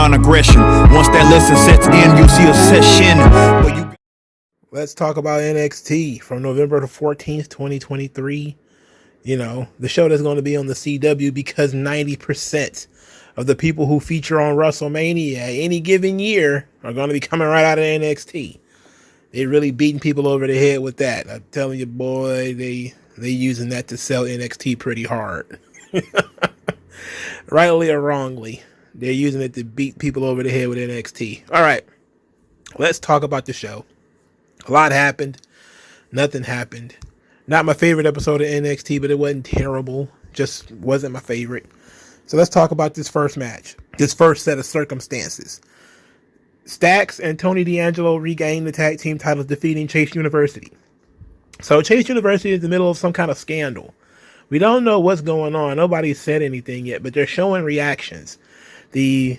non-aggression. Once that lesson sets in, you'll see a session. Let's talk about NXT from November the 14th, 2023. You know, the show that's going to be on the CW, because 90% of the people who feature on WrestleMania any given year are going to be coming right out of NXT. They really beating people over the head with that. I'm telling you, boy, they using that to sell NXT pretty hard. Rightly or wrongly, they're using it to beat people over the head with NXT. All right, let's talk about the show. A lot happened. Nothing happened. Not my favorite episode of NXT, but it wasn't terrible. Just wasn't my favorite. So let's talk about this first match. This first set of circumstances. Stacks and Tony D'Angelo regained the tag team titles, defeating Chase University. So Chase University is in the middle of some kind of scandal. We don't know what's going on. Nobody said anything yet, but they're showing reactions. The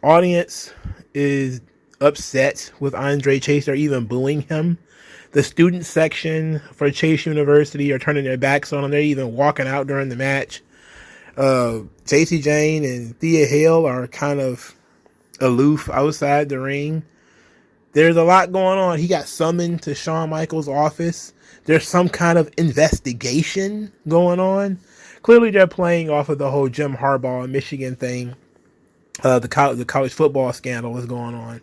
audience is upset with Andre Chase. They're even booing him. The student section for Chase University are turning their backs on him. They're even walking out during the match. Jacy Jayne and Thea Hale are kind of aloof outside the ring. There's a lot going on. He got summoned to Shawn Michaels' office. There's some kind of investigation going on. Clearly, they're playing off of the whole Jim Harbaugh and Michigan thing. The college football scandal is going on.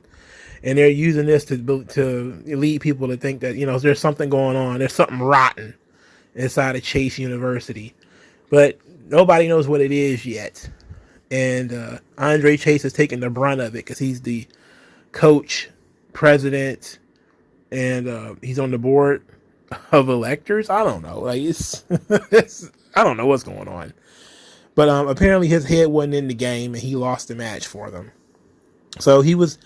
And they're using this to lead people to think that, you know, there's something going on. There's something rotten inside of Chase University. But nobody knows what it is yet. And Andre Chase is taking the brunt of it because he's the coach, president, and he's on the board of electors. I don't know. Like I don't know what's going on. But apparently his head wasn't in the game and he lost the match for them. So he was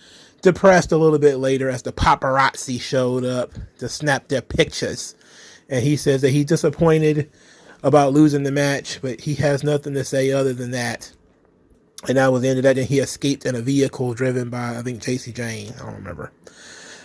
depressed a little bit later as the paparazzi showed up to snap their pictures. And he says that he's disappointed about losing the match, but he has nothing to say other than that. And that was the end of that. Then he escaped in a vehicle driven by, I think, Jacy Jayne. I don't remember.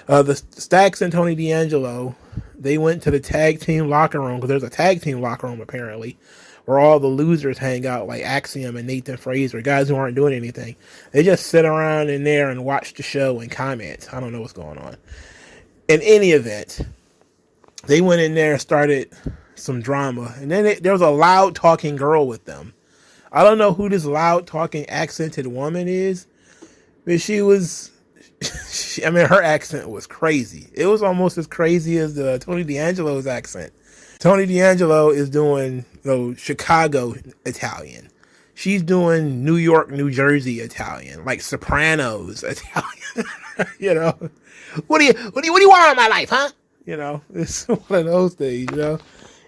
The Stacks and Tony D'Angelo, they went to the tag team locker room, because there's a tag team locker room apparently, where all the losers hang out, like Axiom and Nathan Fraser, guys who aren't doing anything. They just sit around in there and watch the show and comment. I don't know what's going on. In any event, they went in there and started some drama. And then there was a loud-talking girl with them. I don't know who this loud-talking accented woman is, but she was... I mean, her accent was crazy. It was almost as crazy as Tony D'Angelo's accent. Tony D'Angelo is doing Chicago Italian. She's doing New York, New Jersey Italian, like Sopranos Italian. You know, what do you want in my life, huh? You know, it's one of those things. You know,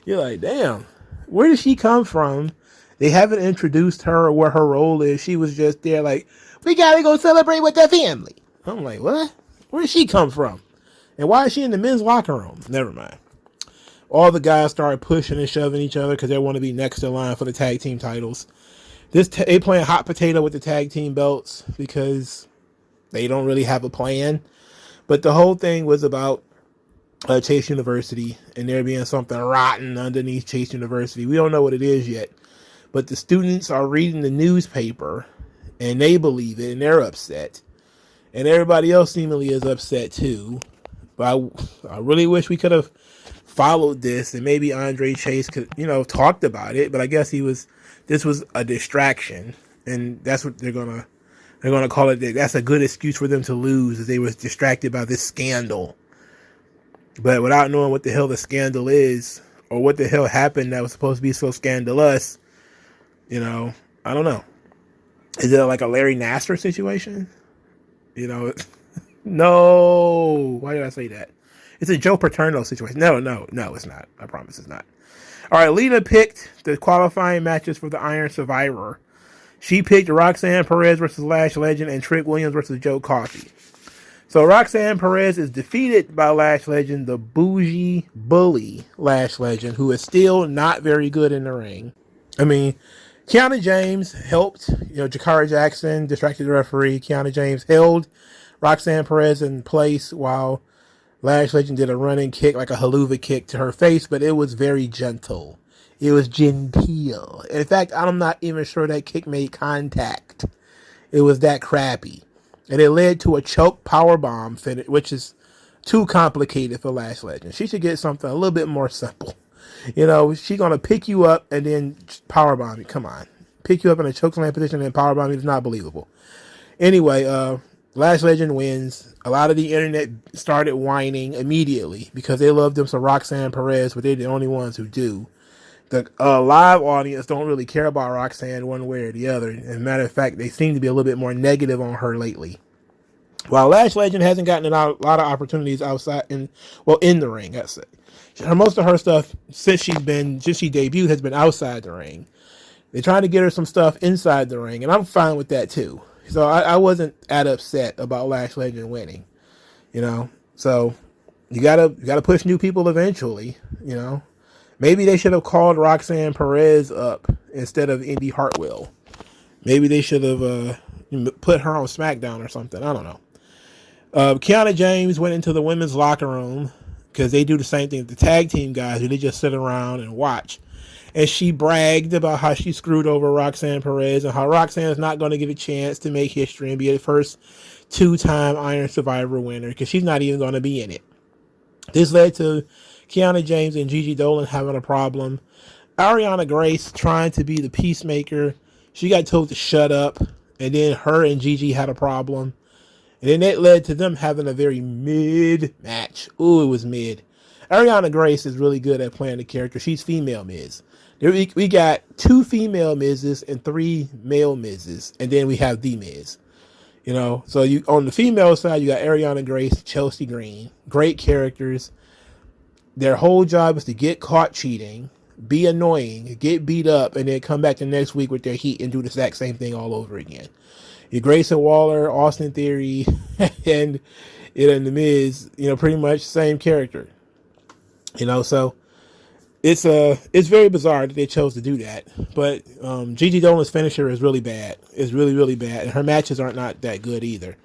you're like, damn, where did she come from? They haven't introduced her or what her role is. She was just there, like, we gotta go celebrate with the family. I'm like, what? Where did she come from? And why is she in the men's locker room? Never mind. All the guys started pushing and shoving each other because they want to be next in line for the tag team titles. They playing hot potato with the tag team belts because they don't really have a plan. But the whole thing was about Chase University and there being something rotten underneath Chase University. We don't know what it is yet. But the students are reading the newspaper and they believe it and they're upset. And everybody else seemingly is upset too. But I really wish we could have followed this and maybe Andre Chase could, talked about it, but I guess this was a distraction, and that's what they're gonna call it. That's a good excuse for them to lose, as they was distracted by this scandal. But without knowing what the hell the scandal is or what the hell happened that was supposed to be so scandalous, I don't know. Is it like a Larry Nassar situation? No. Why did I say that? It's a Joe Paterno situation. No, it's not. I promise it's not. All right, Lita picked the qualifying matches for the Iron Survivor. She picked Roxanne Perez versus Lash Legend and Trick Williams versus Joe Coffey. So Roxanne Perez is defeated by Lash Legend, the bougie bully Lash Legend, who is still not very good in the ring. I mean, Kiana James helped. Jakara Jackson distracted the referee. Kiana James held Roxanne Perez in place while Lash Legend did a running kick, like a haluva kick to her face, but it was very gentle. It was genteel. In fact, I'm not even sure that kick made contact. It was that crappy. And it led to a choke powerbomb finish, which is too complicated for Lash Legend. She should get something a little bit more simple. She's going to pick you up and then powerbomb you. Come on. Pick you up in a chokeslam position and then powerbomb you is not believable. Anyway, Lash Legend wins. A lot of the internet started whining immediately because they love them some Roxanne Perez, but they're the only ones who do. The live audience don't really care about Roxanne one way or the other. As a matter of fact, they seem to be a little bit more negative on her lately. While Lash Legend hasn't gotten a lot of opportunities outside in the ring, I say. Most of her stuff since she debuted has been outside the ring. They're trying to get her some stuff inside the ring, and I'm fine with that too. So I wasn't that upset about Lash Legend winning, So you gotta push new people eventually, Maybe they should have called Roxanne Perez up instead of Indy Hartwell. Maybe they should have put her on SmackDown or something. I don't know. Kiana James went into the women's locker room because they do the same thing with the tag team guys, who they just sit around and watch. And she bragged about how she screwed over Roxanne Perez and how Roxanne is not going to get a chance to make history and be the first 2-time Iron Survivor winner because she's not even going to be in it. This led to Kiana James and Gigi Dolan having a problem. Ariana Grace trying to be the peacemaker. She got told to shut up. And then her and Gigi had a problem. And then that led to them having a very mid match. Ooh, it was mid. Ariana Grace is really good at playing the character. She's female Miz. We got 2 female Mizes and 3 male Mizes. And then we have the Miz. So you on the female side, you got Ariana Grace, Chelsea Green. Great characters. Their whole job is to get caught cheating, be annoying, get beat up, and then come back the next week with their heat and do the exact same thing all over again. Your Grayson Waller, Austin Theory, and The Miz, pretty much same character. So it's very bizarre that they chose to do that. But Gigi Dolan's finisher is really bad. It's really, really bad. And her matches aren't not that good either.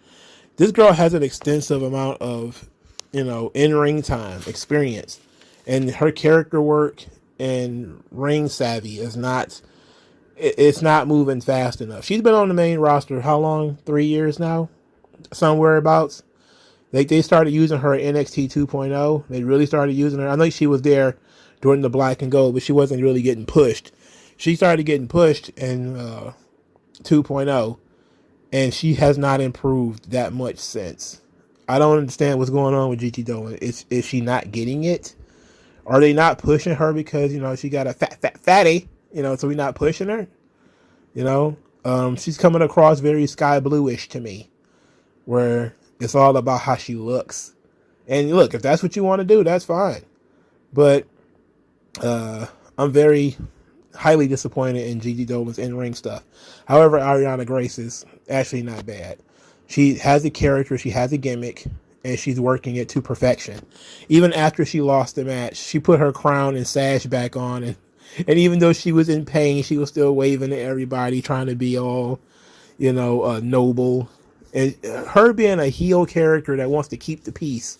This girl has an extensive amount of, in-ring time experience. And her character work and ring savvy is not, it's not moving fast enough. She's been on the main roster how long? 3 years now? Somewhere abouts. They started using her at NXT 2.0. They really started using her. I know she was there during the Black and Gold, but she wasn't really getting pushed. She started getting pushed in 2.0, and she has not improved that much since. I don't understand what's going on with Gigi Dolan. Is she not getting it? Are they not pushing her because, she got a fatty, so we're not pushing her? She's coming across very sky bluish to me, where it's all about how she looks. And look, if that's what you want to do, that's fine. But I'm very highly disappointed in Gigi Dolan's in-ring stuff. However, Ariana Grace is actually not bad. She has a character, she has a gimmick, and she's working it to perfection. Even after she lost the match, she put her crown and sash back on, and even though she was in pain, she was still waving to everybody, trying to be all, noble. And her being a heel character that wants to keep the peace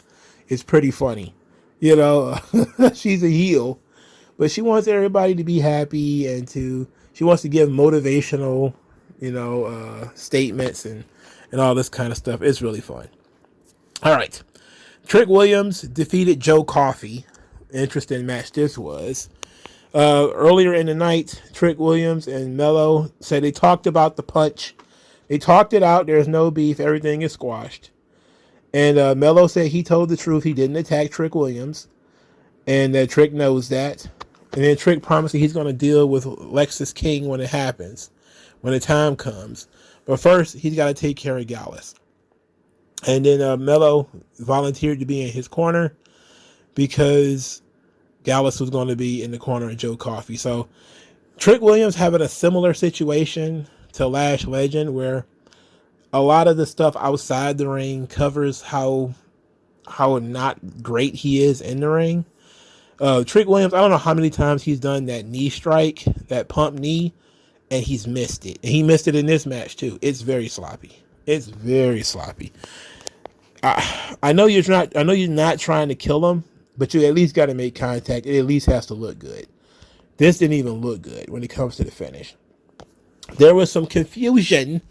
is pretty funny. She's a heel, but she wants everybody to be happy and she wants to give motivational, statements and all this kind of stuff. It's really fun. All right. Trick Williams defeated Joe Coffey. Interesting match this was. Earlier in the night, Trick Williams and Mello said they talked about the punch. They talked it out. There's no beef. Everything is squashed. And Mello said he told the truth. He didn't attack Trick Williams. And Trick knows that. And then Trick promised that he's going to deal with Lexis King when it happens, when the time comes. But first, he's got to take care of Gallus. And then Mello volunteered to be in his corner because Gallus was going to be in the corner of Joe Coffey. So Trick Williams having a similar situation to Lash Legend, where a lot of the stuff outside the ring covers how not great he is in the ring. Trick Williams, I don't know how many times he's done that knee strike, that pump knee, and he's missed it. And he missed it in this match too. It's very sloppy. It's very sloppy. I know you're not trying to kill him, but you at least got to make contact. It at least has to look good. This didn't even look good when it comes to the finish. There was some confusion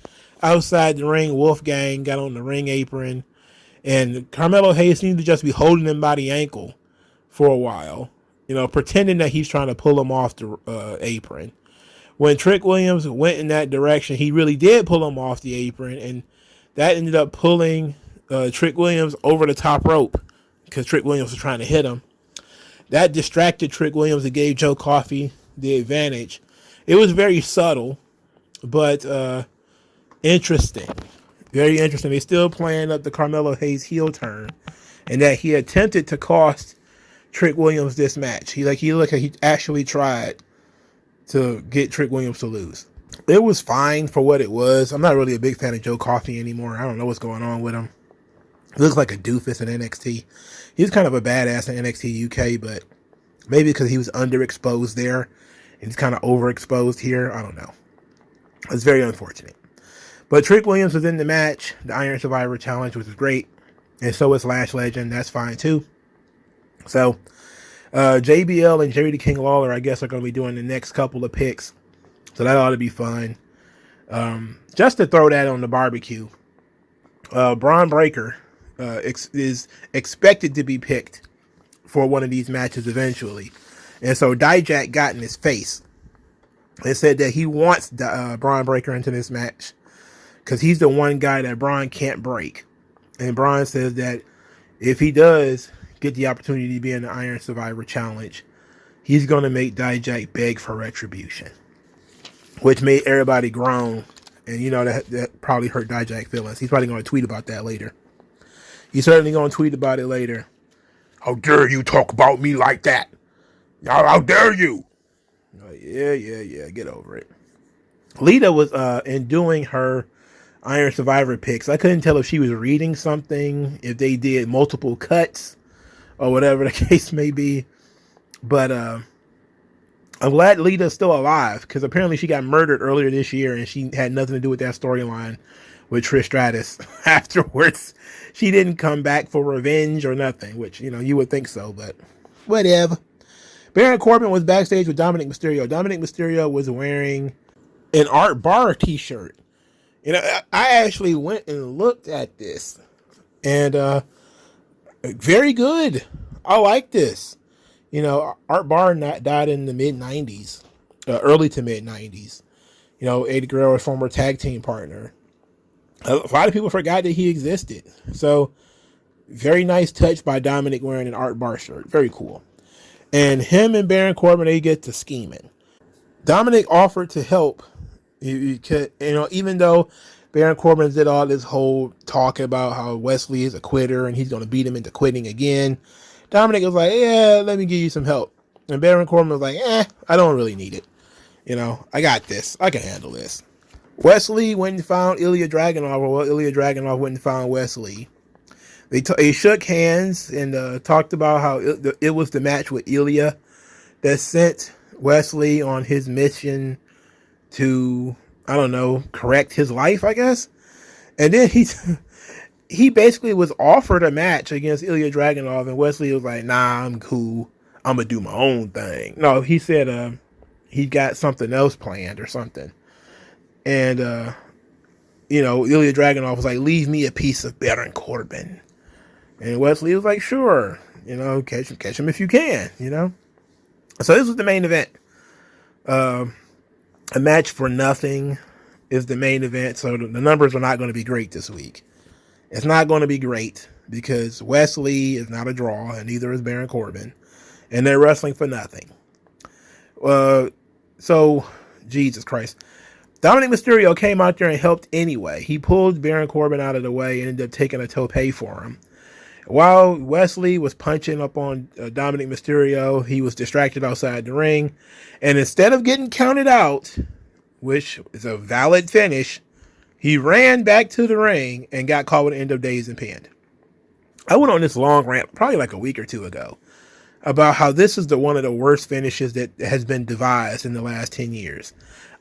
outside the ring, Wolfgang got on the ring apron, and Carmelo Hayes seemed to just be holding him by the ankle for a while, pretending that he's trying to pull him off the apron. When Trick Williams went in that direction, he really did pull him off the apron, and that ended up pulling Trick Williams over the top rope because Trick Williams was trying to hit him. That distracted Trick Williams and gave Joe Coffey the advantage. It was very subtle, but interesting. Very interesting. They're still playing up the Carmelo Hayes heel turn, and that he attempted to cost Trick Williams this match. He looked like he actually tried to get Trick Williams to lose. It was fine for what it was. I'm not really a big fan of Joe Coffey anymore. I don't know what's going on with him. He looks like a doofus in NXT. He's kind of a badass in NXT UK, but maybe because he was underexposed there and he's kind of overexposed here. I don't know. It's very unfortunate. But Trick Williams was in the match, the Iron Survivor Challenge, which was great. And so is Lash Legend. That's fine too. So JBL and Jerry the King Lawler, I guess, are going to be doing the next couple of picks. So that ought to be fun. Just to throw that on the barbecue, Braun Breaker is expected to be picked for one of these matches eventually. And so Dijak got in his face and said that he wants Braun Breaker into this match because he's the one guy that Braun can't break. And Braun says that if he does get the opportunity to be in the Iron Survivor Challenge, he's going to make Dijak beg for retribution, which made everybody groan. And, that probably hurt Dijak's feelings. He's probably going to tweet about that later. He's certainly going to tweet about it later. How dare you talk about me like that? How dare you? Yeah. Get over it. Lita was in doing her Iron Survivor picks. I couldn't tell if she was reading something, if they did multiple cuts, or whatever the case may be. But I'm glad Lita's still alive, because apparently she got murdered earlier this year, and she had nothing to do with that storyline with Trish Stratus. Afterwards, she didn't come back for revenge or nothing, which, you would think so, but whatever. Baron Corbin was backstage with Dominic Mysterio. Dominic Mysterio was wearing an Art Barr t-shirt. I actually went and looked at this, and very good. I like this. Art Barr died in the mid-90s, early to mid-90s. Eddie Guerrero's former tag team partner. A lot of people forgot that he existed. So, very nice touch by Dominic wearing an Art Barr shirt. Very cool. And him and Baron Corbin, they get to scheming. Dominic offered to help. Even though Baron Corbin did all this whole talk about how Wesley is a quitter and he's going to beat him into quitting again, Dominic was like, yeah, let me give you some help. And Baron Corbin was like, I don't really need it. I got this. I can handle this. Wesley went and found Ilya Dragunov, or Ilya Dragunov went and found Wesley. They shook hands and talked about how it was the match with Ilya that sent Wesley on his mission to, I don't know, correct his life, I guess. And then he basically was offered a match against Ilya Dragunov, and Wesley was like, nah, I'm cool. I'm going to do my own thing. No, he said he got something else planned or something. And, Ilya Dragunov was like, leave me a piece of Baron Corbin. And Wesley was like, sure, catch him if you can, So this was the main event. A match for nothing is the main event. So the numbers are not going to be great this week. It's not going to be great because Wesley is not a draw, and neither is Baron Corbin. And they're wrestling for nothing. So, Jesus Christ. Dominic Mysterio came out there and helped anyway. He pulled Baron Corbin out of the way and ended up taking a tope for him. While Wesley was punching up on Dominic Mysterio, he was distracted outside the ring. And instead of getting counted out, which is a valid finish, he ran back to the ring and got caught with the end of days and pinned. I went on this long rant probably like a week or two ago about how this is one of the worst finishes that has been devised in the last 10 years.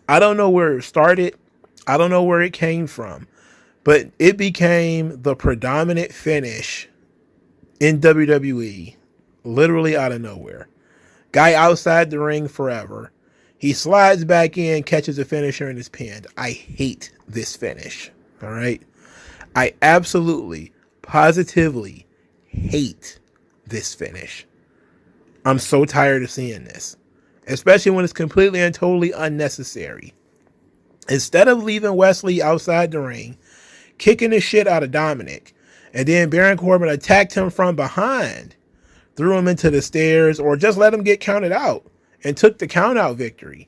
I don't know where it started. I don't know where it came from. But it became the predominant finish in WWE, literally out of nowhere. Guy outside the ring forever. He slides back in, catches a finisher, and is pinned. I hate this finish. All right. I absolutely, positively hate this finish. I'm so tired of seeing this, especially when it's completely and totally unnecessary. Instead of leaving Wesley outside the ring, kicking the shit out of Dominic, and then Baron Corbin attacked him from behind, threw him into the stairs, or just let him get counted out and took the count out victory,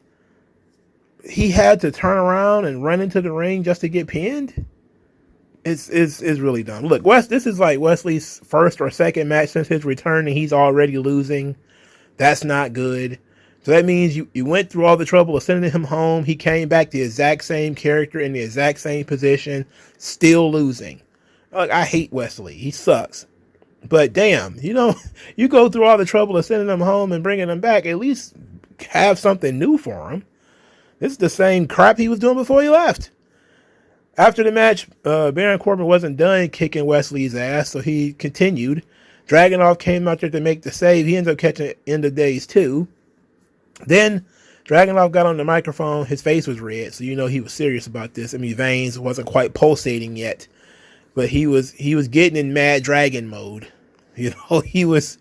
he had to turn around and run into the ring just to get pinned. It's really dumb. Look, this is like Wesley's first or second match since his return, and he's already losing. That's not good. So that means you went through all the trouble of sending him home. He came back the exact same character in the exact same position, still losing. Look, I hate Wesley. He sucks. But damn, you go through all the trouble of sending him home and bringing him back. At least have something new for him. This is the same crap he was doing before he left. After the match, Baron Corbin wasn't done kicking Wesley's ass, so he continued. Dragunov came out there to make the save. He ended up catching End of Days too. Then Dragunov got on the microphone. His face was red, so he was serious about this. I mean, veins wasn't quite pulsating yet, but he was getting in Mad Dragon mode. He was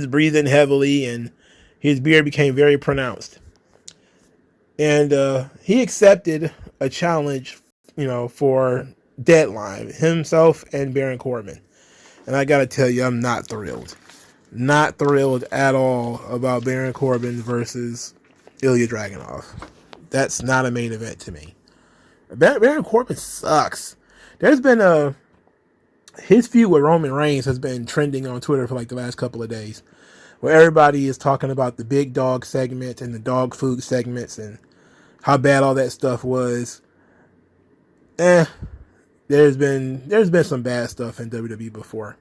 breathing heavily, and his beard became very pronounced. And he accepted a challenge, for Deadline, himself and Baron Corbin. And I got to tell you, I'm not thrilled. Not thrilled at all about Baron Corbin versus Ilya Dragunov. That's not a main event to me. Baron Corbin sucks. There's been his feud with Roman Reigns has been trending on Twitter for like the last couple of days, where everybody is talking about the big dog segment and the dog food segments and how bad all that stuff was. There's been some bad stuff in WWE before.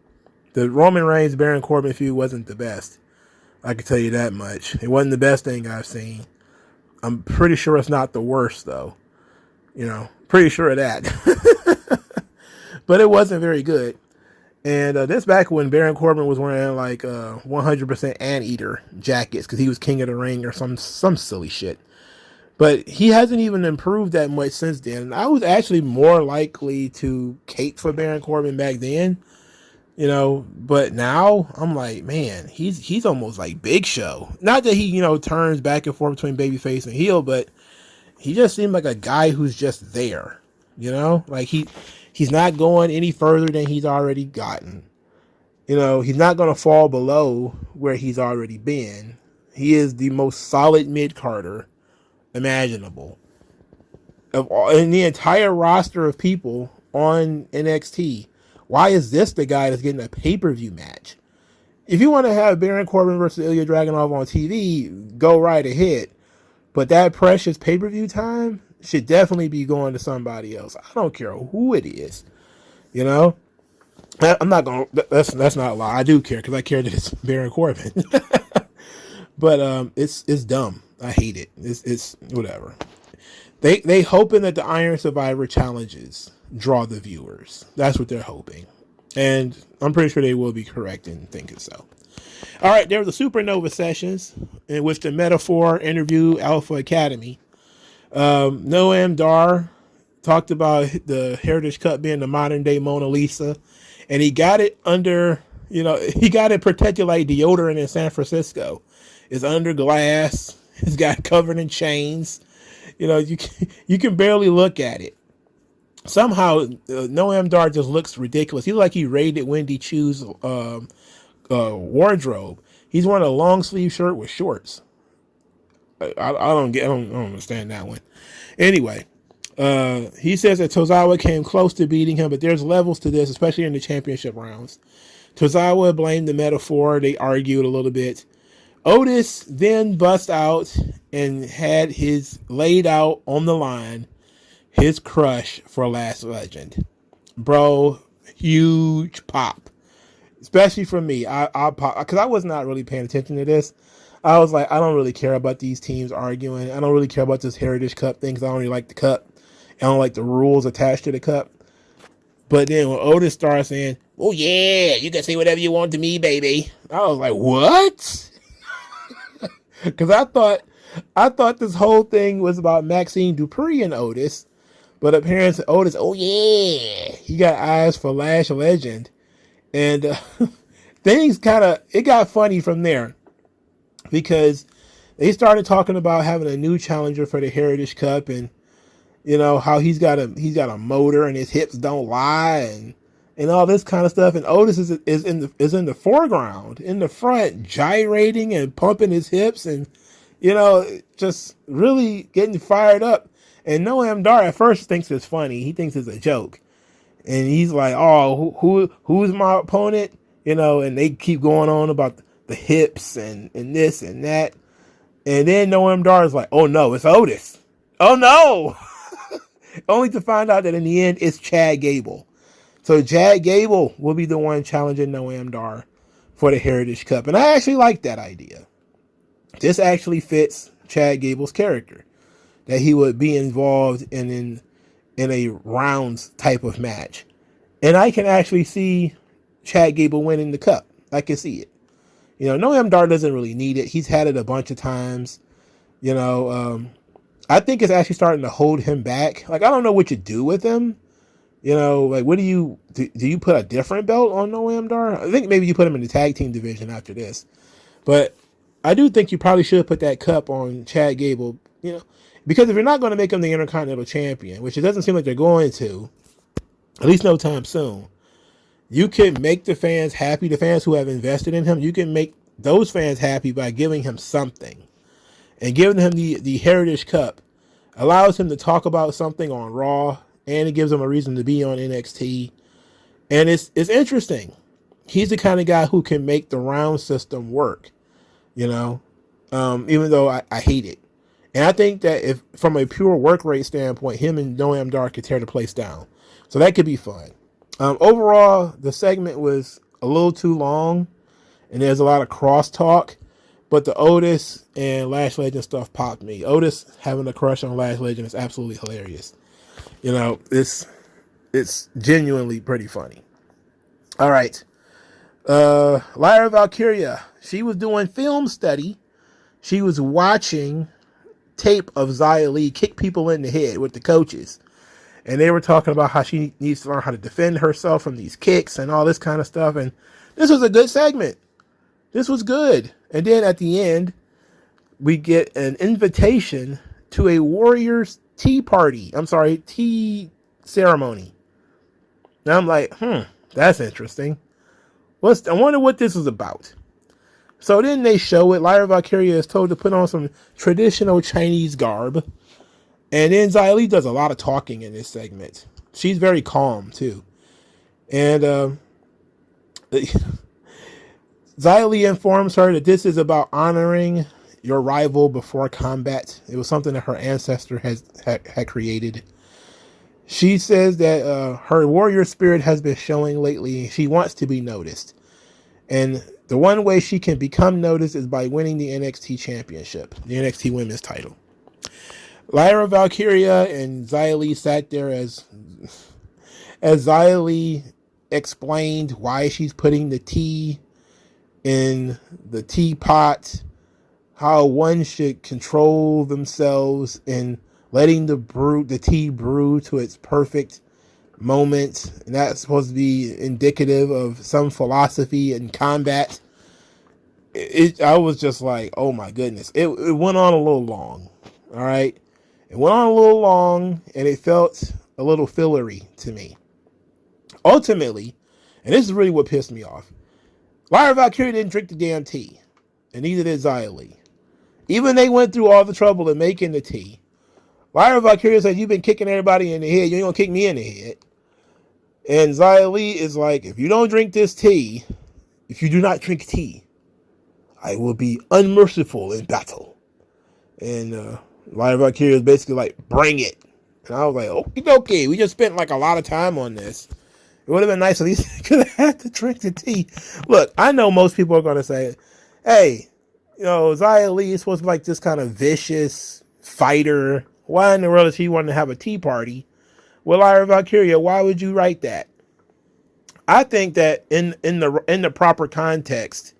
The Roman Reigns Baron Corbin feud wasn't the best. I can tell you that much. It wasn't the best thing I've seen. I'm pretty sure it's not the worst though. Pretty sure of that. But it wasn't very good. And this back when Baron Corbin was wearing like 100% Anteater jackets because he was king of the ring or some silly shit. But he hasn't even improved that much since then. And I was actually more likely to cape for Baron Corbin back then, but now I'm like, man, he's almost like Big Show. Not that he, turns back and forth between babyface and heel, but he just seemed like a guy who's just there, like he's not going any further than he's already gotten. He's not going to fall below where he's already been. He is the most solid mid-carder imaginable in the entire roster of people on NXT. Why is this the guy that's getting a pay-per-view match? If you want to have Baron Corbin versus Ilya Dragunov on TV, go right ahead. But that precious pay-per-view time should definitely be going to somebody else. I don't care who it is. I'm not going to, that's not a lie. I do care because I care that it's Baron Corbin. But it's dumb. I hate it. It's whatever. They hoping that the Iron Survivor challenges draw the viewers. That's what they're hoping. And I'm pretty sure they will be correct in thinking so. All right, there were the Supernova sessions in which the Metaphor interviewed Alpha Academy. Noam Dar talked about the Heritage Cup being the modern day Mona Lisa. And he got it under, he got it protected like deodorant in San Francisco. It's under glass. It's got covered in chains. You can barely look at it. Somehow, Noam Dar just looks ridiculous. He like he raided Wendy Chu's wardrobe. He's wearing a long sleeve shirt with shorts. I don't understand that one. Anyway, he says that Tozawa came close to beating him, but there's levels to this, especially in the championship rounds. Tozawa blamed the Metaphor. They argued a little bit. Otis then bust out and had his laid out on the line, his crush for Last Legend. Bro, huge pop. Especially for me. I pop because I was not really paying attention to this. I was like, I don't really care about these teams arguing. I don't really care about this Heritage Cup thing because I don't really like the cup. I don't like the rules attached to the cup. But then when Otis starts saying, oh yeah, you can say whatever you want to me, baby. I was like, what? Because I I thought this whole thing was about Maxine Dupree and Otis, but apparently Otis, oh yeah, he got eyes for Lash Legend, and things it got funny from there because they started talking about having a new challenger for the Heritage Cup, and how he's got a motor and his hips don't lie, and all this kind of stuff. And Otis is in the foreground, in the front, gyrating and pumping his hips, and just really getting fired up. And Noam Dar at first thinks it's funny. He thinks it's a joke, and he's like, "Oh, who's my opponent?" And they keep going on about the hips and this and that. And then Noam Dar is like, "Oh no, it's Otis. Oh no!" Only to find out that in the end it's Chad Gable. So Chad Gable will be the one challenging Noam Dar for the Heritage Cup. And I actually like that idea. This actually fits Chad Gable's character, that he would be involved in a rounds type of match. And I can actually see Chad Gable winning the cup. I can see it. Noam Dar doesn't really need it. He's had it a bunch of times. I think it's actually starting to hold him back. Like, I don't know what you do with him. What do you put a different belt on Noam Dar? I think maybe you put him in the tag team division after this. But I do think you probably should put that cup on Chad Gable, because if you're not going to make him the Intercontinental Champion, which it doesn't seem like they're going to, at least no time soon, you can make the fans happy, the fans who have invested in him. You can make those fans happy by giving him something. And giving him the Heritage Cup allows him to talk about something on Raw, and it gives him a reason to be on NXT. And it's interesting. He's the kind of guy who can make the round system work, even though I hate it. And I think that if from a pure work rate standpoint, him and Noam Dar could tear the place down. So that could be fun. Overall, the segment was a little too long, and there's a lot of crosstalk. But the Otis and Lash Legend stuff popped me. Otis having a crush on Lash Legend is absolutely hilarious. It's genuinely pretty funny. All right. Lyra Valkyria, she was doing film study. She was watching tape of Xia Li kick people in the head with the coaches. And they were talking about how she needs to learn how to defend herself from these kicks and all this kind of stuff. And this was a good segment. This was good. And then at the end, we get an invitation to a Warriors tea ceremony. Now I'm like, that's interesting. I wonder what this is about. So then they show it. Lyra Valkyria is told to put on some traditional Chinese garb. And then Xia Li does a lot of talking in this segment. She's very calm, too. And Xia Li informs her that this is about honoring your rival before combat. It was something that her ancestor had created. She says that her warrior spirit has been showing lately. She wants to be noticed. And the one way she can become noticed is by winning the NXT championship, the NXT women's title. Lyra Valkyria and Xia Li sat there as Xia Li explained why she's putting the tea in the teapot, how one should control themselves in letting the tea brew to its perfect moment. And that's supposed to be indicative of some philosophy in combat. I was just like, oh my goodness. It went on a little long. All right. It went on a little long, and it felt a little fillery to me. Ultimately, and this is really what pissed me off, Lyra Valkyria didn't drink the damn tea, and neither did Xia Li. Even they went through all the trouble of making the tea. Lyra Valkyria said, you've been kicking everybody in the head, you ain't gonna kick me in the head. And Xia Li is like, if you don't drink this tea, if you do not drink tea, I will be unmerciful in battle. And Lyra Valkyria is basically like, bring it. And I was like, okay, we just spent like a lot of time on this. It would have been nice if he could have had to drink the tea. Look, I know most people are going to say, hey, Xia Li is supposed to be like this kind of vicious fighter. Why in the world is he wanting to have a tea party? Well, Lyra Valkyria, why would you write that? I think that in the proper context,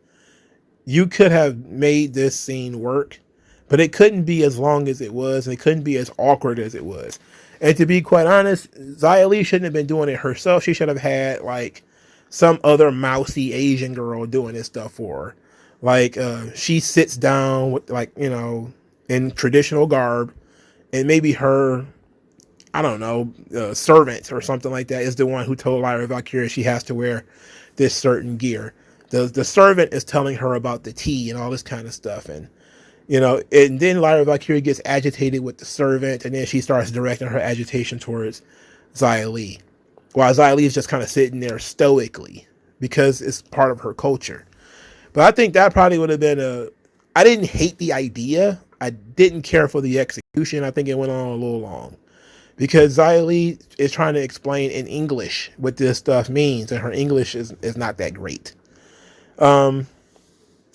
you could have made this scene work but it couldn't be as long as it was, and it couldn't be as awkward as it was. And to be quite honest, Xia Li shouldn't have been doing it herself. She should have had like some other mousy Asian girl doing this stuff for her. Like she sits down with, like, you know, in traditional garb, and maybe her, I don't know, servant or something like that is the one who told Lyra Valkyria she has to wear this certain gear. The servant is telling her about the tea and all this kind of stuff, and you know, and then Lyra Valkyria gets agitated with the servant, and then she starts directing her agitation towards Xia Li, while Xia Li is just kind of sitting there stoically because it's part of her culture. But I think that probably would have been I didn't hate the idea. I didn't care for the execution. I think it went on a little long because Xia Li is trying to explain in English what this stuff means, and her English is not that great. And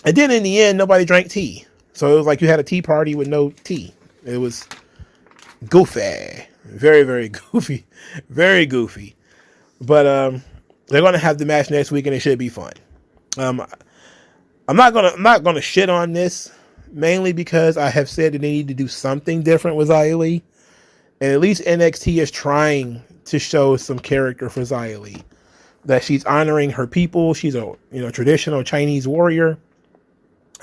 then in the end, nobody drank tea. So it was like you had a tea party with no tea. It was goofy. Very, very goofy. Very goofy. But they're going to have the match next week, and it should be fun. I'm not gonna shit on this, mainly because I have said that they need to do something different with Xia Li. And at least NXT is trying to show some character for Xia Li. That she's honoring her people. She's a traditional Chinese warrior.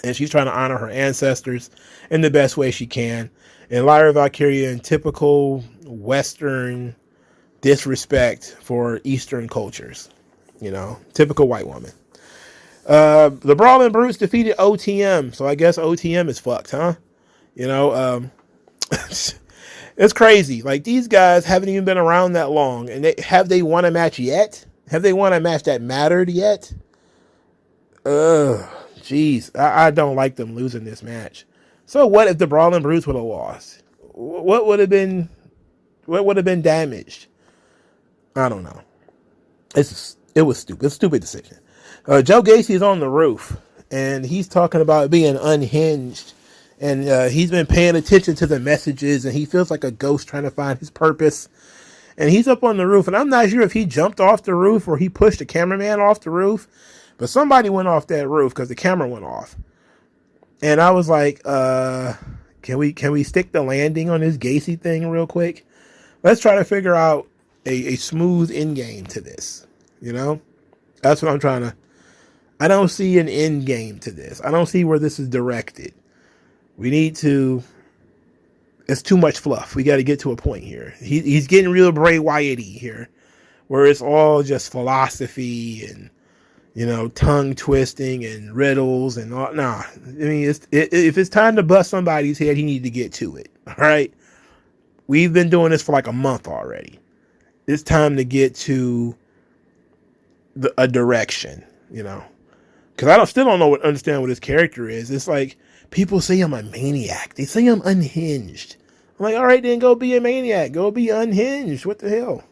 And she's trying to honor her ancestors in the best way she can. And Lyra Valkyria, in typical Western disrespect for Eastern cultures. You know, typical white woman. The Brawling Brutes defeated OTM. So I guess OTM is fucked, huh? You know, it's crazy. Like, these guys haven't even been around that long. And have they won a match yet? Have they won a match that mattered yet? Jeez, I don't like them losing this match. So what if the Brawling Brutes would have lost? What would have been damaged? I don't know. It was stupid. It's a stupid decision. Joe Gacy is on the roof, and he's talking about being unhinged, and he's been paying attention to the messages, and he feels like a ghost trying to find his purpose. And he's up on the roof, and I'm not sure if he jumped off the roof or he pushed the cameraman off the roof. But somebody went off that roof because the camera went off. And I was like, can we stick the landing on this Gacy thing real quick? Let's try to figure out a smooth end game to this. You know? That's what I'm trying to... I don't see an end game to this. I don't see where this is directed. We need to... It's too much fluff. We got to get to a point here. He's getting real Bray Wyatt-y here. Where it's all just philosophy and... tongue twisting and riddles and all. Nah, I mean, if it's time to bust somebody's head, he needs to get to it. All right. We've been doing this for like a month already. It's time to get to a direction, because I still don't understand what his character is. It's like people say I'm a maniac. They say I'm unhinged. I'm like, all right, then go be a maniac. Go be unhinged. What the hell?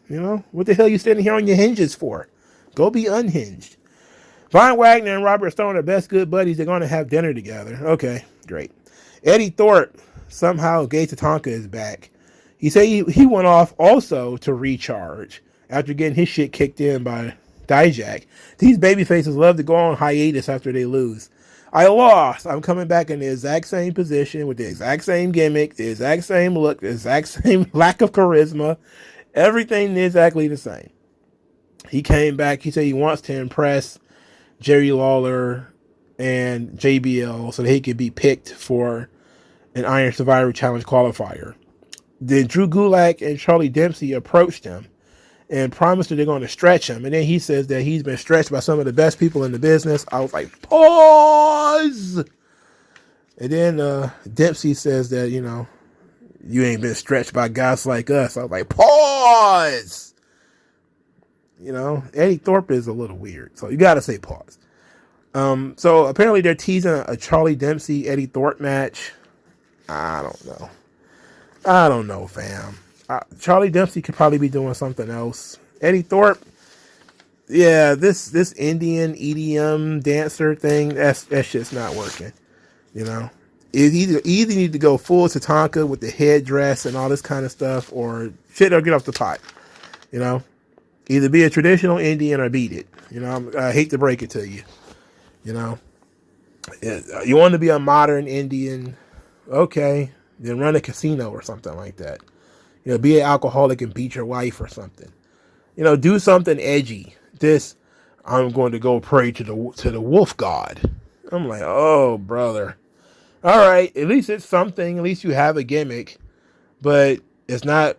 What the hell are you standing here on your hinges for? Go be unhinged. Von Wagner and Robert Stone are best good buddies. They're going to have dinner together. Okay, great. Eddie Thorpe, somehow Gates Tatanka is back. He said he went off also to recharge after getting his shit kicked in by Dijak. These babyfaces love to go on hiatus after they lose. I lost. I'm coming back in the exact same position with the exact same gimmick, the exact same look, the exact same lack of charisma. Everything exactly the same. He came back. He said he wants to impress Jerry Lawler and JBL so that he could be picked for an Iron Survivor Challenge qualifier. Then Drew Gulak and Charlie Dempsey approached him and promised that they're going to stretch him. And then he says that he's been stretched by some of the best people in the business. I was like, pause! And then Dempsey says that, you ain't been stretched by guys like us. I was like, pause! Eddie Thorpe is a little weird. So you got to say pause. So apparently they're teasing a Charlie Dempsey Eddie Thorpe match. I don't know, fam. Charlie Dempsey could probably be doing something else. Eddie Thorpe, yeah, this Indian EDM dancer thing, that's just not working. It either need to go full Tatanka with the headdress and all this kind of stuff, or shit, or get off the pot. Either be a traditional Indian or beat it. I hate to break it to you. You want to be a modern Indian, Okay, then run a casino or something like that. You know, be an alcoholic and beat your wife or something. You know, do something edgy. I'm going to go pray to the wolf god. I'm like, oh, brother. All right, at least it's something. At least you have a gimmick, but it's not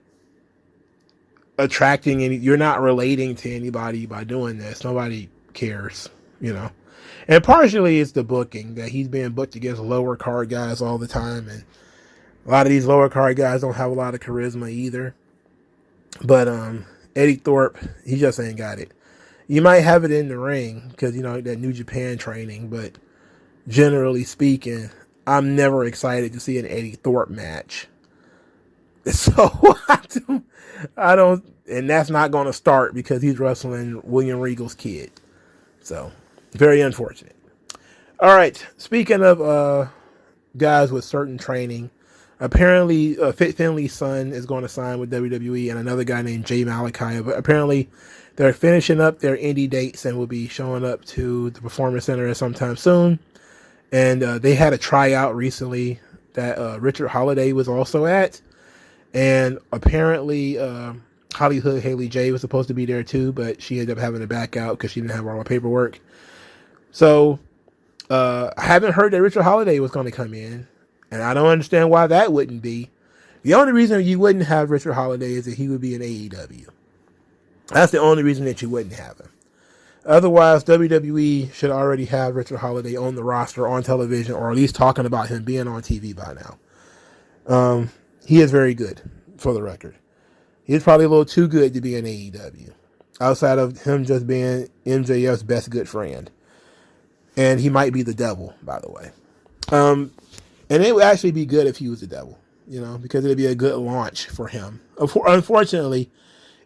attracting any. You're not relating to anybody by doing this. Nobody cares, you know. And partially it's the booking, that he's being booked against lower card guys all the time, and a lot of these lower card guys don't have a lot of charisma either. But Eddie Thorpe, he just ain't got it. You might have it in the ring because, you know, that New Japan training, but generally speaking, I'm never excited to see an Eddie Thorpe match. So I don't, and that's not going to start because he's wrestling William Regal's kid. So very unfortunate. All right, speaking of guys with certain training, apparently Fit Finley's son is going to sign with WWE, and another guy named Jay Malachi. But apparently they're finishing up their indie dates and will be showing up to the Performance Center sometime soon. And they had a tryout recently that Richard Holiday was also at. And apparently Hollywood Haley J was supposed to be there too, but she ended up having to back out because she didn't have all the paperwork. So I haven't heard that Richard Holiday was going to come in, and I don't understand why that wouldn't be. The only reason you wouldn't have Richard Holiday is that he would be in AEW. That's the only reason that you wouldn't have him. Otherwise, WWE should already have Richard Holiday on the roster, on television, or at least talking about him being on TV by now. He is very good, for the record. He's probably a little too good to be in AEW, outside of him just being MJF's best good friend. And he might be the devil, by the way. And it would actually be good if he was the devil, you know, because it'd be a good launch for him. Unfortunately,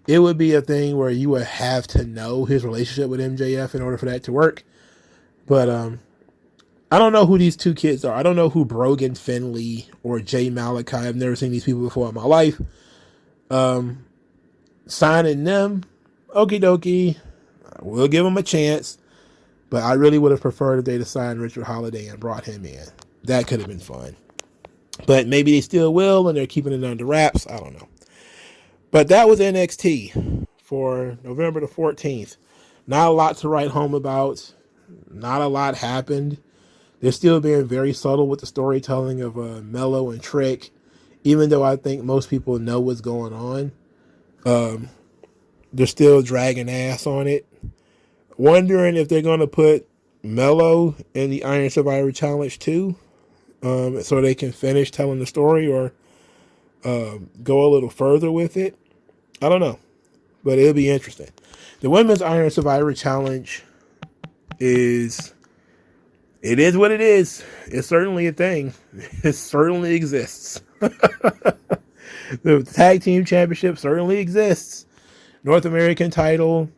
it would be a thing where you would have to know his relationship with MJF in order for that to work. But I don't know who these two kids are. I don't know who Brogan Finley or Jay Malachi. I've never seen these people before in my life. Signing them, okie dokie. We'll give them a chance. But I really would have preferred if they'd have signed Richard Holiday and brought him in. That could have been fun. But maybe they still will, and they're keeping it under wraps. I don't know. But that was NXT for November the 14th. Not a lot to write home about. Not a lot happened. They're still being very subtle with the storytelling of Mello and Trick, even though I think most people know what's going on. They're still dragging ass on it. Wondering if they're going to put Mello in the Iron Survivor Challenge too, so they can finish telling the story or go a little further with it. I don't know, but it'll be interesting. The Women's Iron Survivor Challenge is what it is. It's certainly a thing. It certainly exists. The Tag Team Championship certainly exists. North American title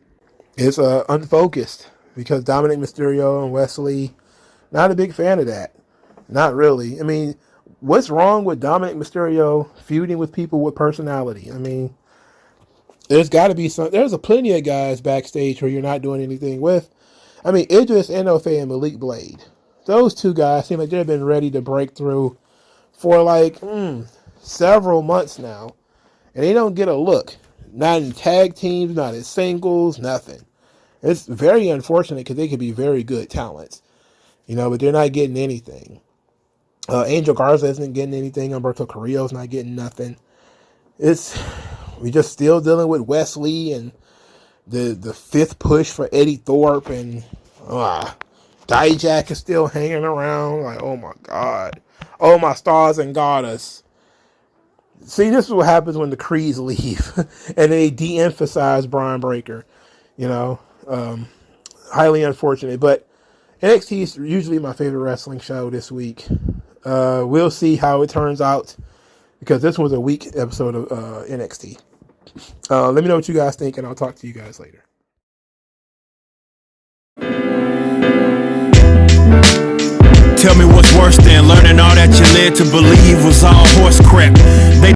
is unfocused because Dominic Mysterio and Wesley, not a big fan of that. Not really. I mean, what's wrong with Dominic Mysterio feuding with people with personality? I mean, there's got to be some. There's plenty of guys backstage who you're not doing anything with. I mean, Idris Enofe and Malik Blade. Those two guys seem like they've been ready to break through for like several months now, and they don't get a look. Not in tag teams, not in singles, nothing. It's very unfortunate because they could be very good talents, you know, but they're not getting anything. Angel Garza isn't getting anything. Humberto Carrillo's not getting nothing. We just still dealing with Wesley and the fifth push for Eddie Thorpe, and Dijak is still hanging around. Like, oh my God. Oh, my stars and goddess. See, this is what happens when the Creeds leave and they de-emphasize Braun Breaker. You know, highly unfortunate. But NXT is usually my favorite wrestling show this week. We'll see how it turns out because this was a weak episode of NXT. Let me know what you guys think, and I'll talk to you guys later. Tell me what's worse than learning all that you led to believe was all horse crap. They